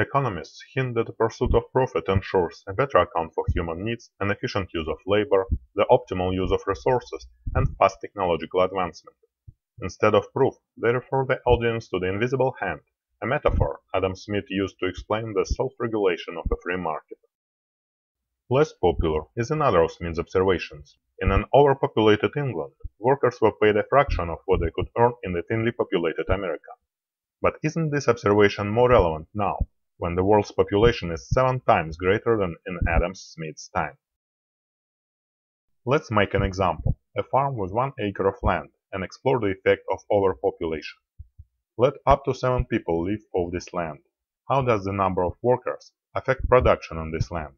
Economists hint that the pursuit of profit ensures a better account for human needs, an efficient use of labor, the optimal use of resources, and fast technological advancement. Instead of proof, they refer the audience to the invisible hand, a metaphor Adam Smith used to explain the self-regulation of a free market. Less popular is another of Smith's observations. In an overpopulated England, workers were paid a fraction of what they could earn in the thinly populated America. But isn't this observation more relevant now, when the world's population is 7 times greater than in Adam Smith's time? Let's make an example, a farm with 1 acre of land, and explore the effect of overpopulation. Let up to 7 people live off this land. How does the number of workers affect production on this land?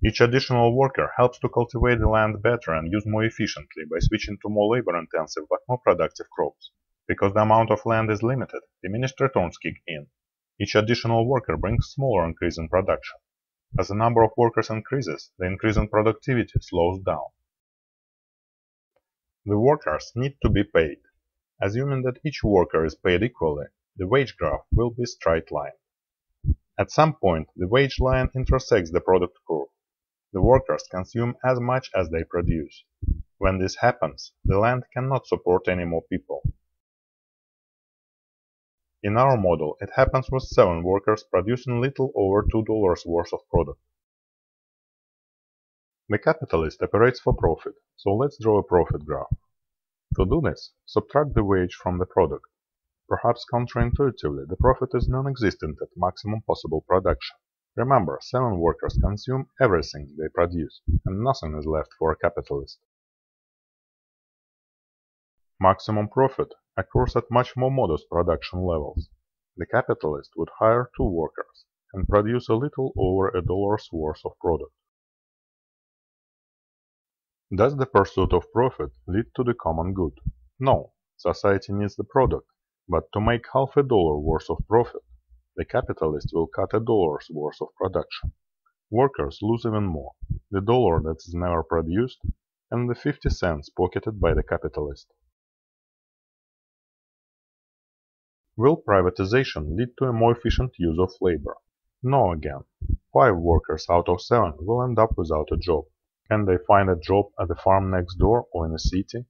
Each additional worker helps to cultivate the land better and use more efficiently by switching to more labor-intensive but more productive crops. Because the amount of land is limited, diminished returns kick in. Each additional worker brings smaller increase in production. As the number of workers increases, the increase in productivity slows down. The workers need to be paid. Assuming that each worker is paid equally, the wage graph will be straight line. At some point, the wage line intersects the product curve. The workers consume as much as they produce. When this happens, the land cannot support any more people. In our model, it happens with 7 workers producing little over $2 worth of product. The capitalist operates for profit, so let's draw a profit graph. To do this, subtract the wage from the product. Perhaps counterintuitively, the profit is non-existent at maximum possible production. Remember, 7 workers consume everything they produce, and nothing is left for a capitalist. Maximum profit occurs at much more modest production levels. The capitalist would hire 2 workers and produce a little over $1 worth of product. Does the pursuit of profit lead to the common good? No, society needs the product, but to make half $1 worth of profit, the capitalist will cut $1 worth of production. Workers lose even more, the $1 that is never produced and the 50 cents pocketed by the capitalist. Will privatization lead to a more efficient use of labor? No again. 5 workers out of 7 will end up without a job. Can they find a job at the farm next door or in a city?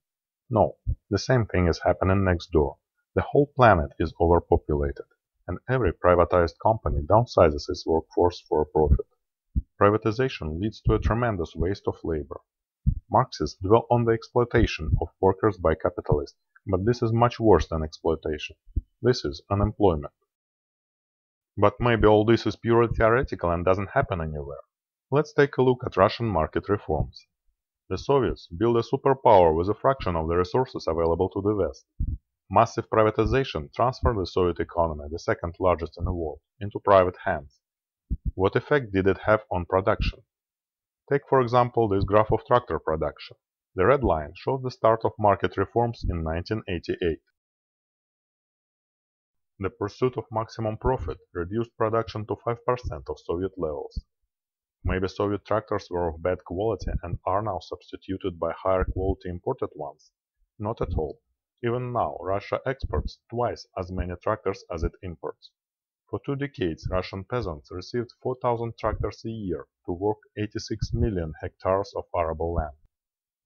No, the same thing is happening next door. The whole planet is overpopulated, and every privatized company downsizes its workforce for a profit. Privatization leads to a tremendous waste of labor. Marxists dwell on the exploitation of workers by capitalists, but this is much worse than exploitation. This is unemployment. But maybe all this is purely theoretical and doesn't happen anywhere. Let's take a look at Russian market reforms. The Soviets built a superpower with a fraction of the resources available to the West. Massive privatization transferred the Soviet economy, the second largest in the world, into private hands. What effect did it have on production? Take for example this graph of tractor production. The red line shows the start of market reforms in 1988. The pursuit of maximum profit reduced production to 5% of Soviet levels. Maybe Soviet tractors were of bad quality and are now substituted by higher quality imported ones? Not at all. Even now, Russia exports twice as many tractors as it imports. For 2 decades, Russian peasants received 4,000 tractors a year to work 86 million hectares of arable land.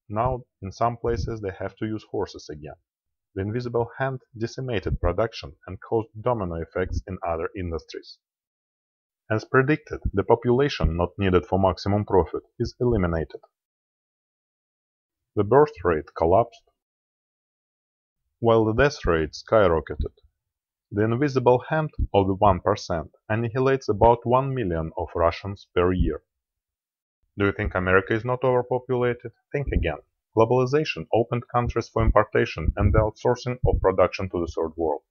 Now, in some places, they have to use horses again. The invisible hand decimated production and caused domino effects in other industries. As predicted, the population not needed for maximum profit is eliminated. The birth rate collapsed, while the death rate skyrocketed. The invisible hand of the 1% annihilates about 1 million of Russians per year. Do you think America is not overpopulated? Think again. Globalization opened countries for importation and the outsourcing of production to the Third World.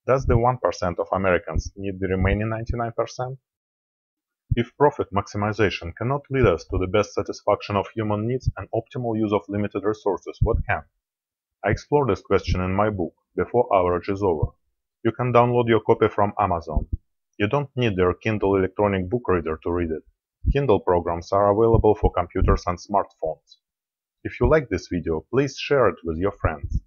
Does the 1% of Americans need the remaining 99%? If profit maximization cannot lead us to the best satisfaction of human needs and optimal use of limited resources, what can? I explore this question in my book, Before Average is Over. You can download your copy from Amazon. You don't need your Kindle electronic book reader to read it. Kindle programs are available for computers and smartphones. If you like this video, please share it with your friends.